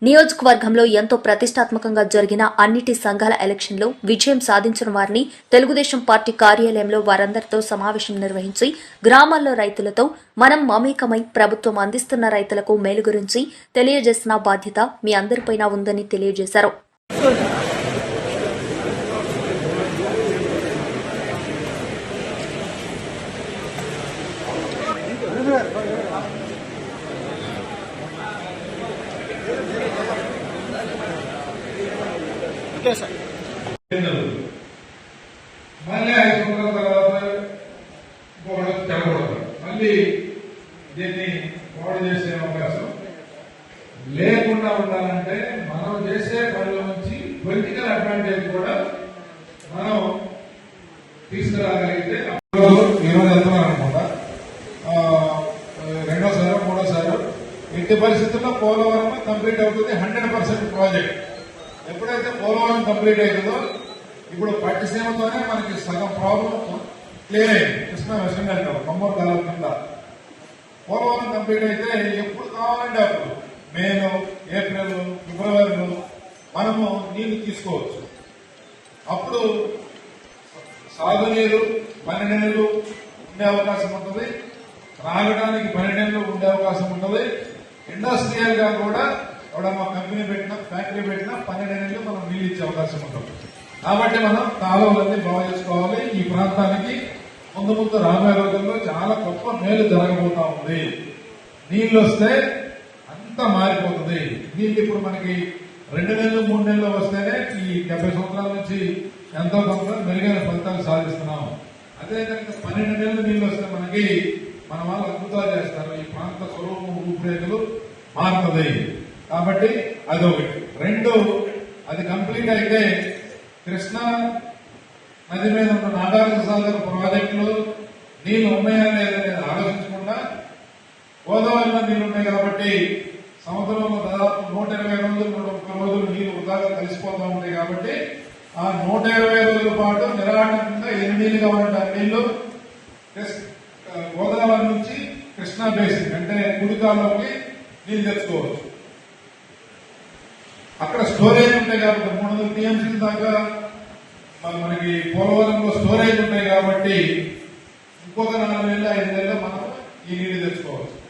నియోజకవర్గంలో ఎంతో ప్రతిష్టాత్మకంగా జరిగిన అన్నిటి సంఘాల ఎలక్షన్లో విజయం సాధించిన వారిని తెలుగుదేశం పార్టీ కార్యాలయంలో వారందరితో సమావేశం నిర్వహించి గ్రామాల్లో రైతులతో మనం మమేకమై ప్రభుత్వం అందిస్తున్న రైతులకు మేలు గురించి తెలియజేసిన బాధ్యత మీ అందరిపైన ఉందని తెలియజేశారు. మళ్ళీ 5 సంవత్సరాల తర్వాత ఇంకొకటి తెలకూడదు, మళ్ళీ దీన్ని పాడు చేసే అవకాశం లేకుండా ఉండాలంటే మనం చేసే పనుల నుంచి పొలిటికల్ అడ్వాంటేజ్ కూడా మనం తీసుకురాగలిగితే ఈరోజు వెళ్తున్నాం అనుకుంటా, రెండోసారి మూడోసారి ఎట్టి పరిస్థితుల్లో పోలవరం కంప్లీట్ అవుతుంది. 100% ప్రాజెక్ట్ ఎప్పుడైతే పోలవరం కంప్లీట్ అవుతుందో ఇప్పుడు పట్టిసీమతోనే మనకి సగం ప్రాబ్లం క్లియర్ అయింది. కృష్ణా వెస్ట్ అంటారు కమ్మూరు కాలం కింద పోలవరం కంప్లీట్ అయితే ఎప్పుడు కావాలంటే అప్పుడు మేలో, ఏప్రిల్, ఫిబ్రవరిలో మనము నీళ్లు తీసుకోవచ్చు. అప్పుడు సాగునీరు 12 నెలలు ఉండే అవకాశం ఉంటుంది, త్రాగడానికి 12 నెలలు ఉండే అవకాశం ఉంటుంది. ఇండస్ట్రియల్ గా కూడా ఎవడమ్మా కంపెనీ పెట్టినా ఫ్యాక్టరీ పెట్టినా 12 నెలలు మనం నీళ్ళు ఇచ్చే అవకాశం ఉంటుంది. కాబట్టి మనం కాలువలన్నీ బాగు చేసుకోవాలి. ఈ ప్రాంతానికి ముందు ముందు రాబోయే రోజుల్లో చాలా గొప్ప మేలు జరగబోతా ఉంది. నీళ్లు వస్తే అంతా మారిపోతుంది. నీళ్ళు ఇప్పుడు మనకి 2 నెలలు 3 నెలలు వస్తేనే ఈ 70 సంవత్సరాల నుంచి ఎంతో కొంత మెరుగైన ఫలితాలు సాధిస్తున్నాం. అదే కనుక 12 నెలలు నీళ్లు వస్తే మనకి మన వాళ్ళు అద్భుతాలు చేస్తారు. ఈ ప్రాంత స్వరూపం రూపురేఖలు మారుతుంది. కాబట్టి అదొకటి. 2, అది కంప్లీట్ అయితే కృష్ణా నది మీద ఉన్న నాగార్జున సాగర్ ప్రాజెక్టులు నీళ్లు ఉన్నాయా లేదనేది ఆలోచించకుండా గోదావరిలో నీళ్లు ఉన్నాయి కాబట్టి సంవత్సరంలో దాదాపు 120 రోజులు 130 రోజులు నీళ్లు వృధాగా కలిసిపోతూ ఉంటాయి. కాబట్టి ఆ 120 రోజుల పాటు నిరాటంకంగా ఎన్ని నీళ్లు కావాలంటే ఆ నీళ్లు గోదావరి నుంచి కృష్ణా బేసిన్ అంటే కుడికాల్లోకి నీళ్లు తెచ్చుకోవచ్చు. అక్కడ స్టోరేజ్ ఉంటాయి కాబట్టి 300 TMC దాకా మనకి పోలవరంలో స్టోరేజ్ ఉంటాయి కాబట్టి ఇంకొక 4 నెలలు 5 నెలలు మనం ఈ నీళ్లు తెచ్చుకోవచ్చు.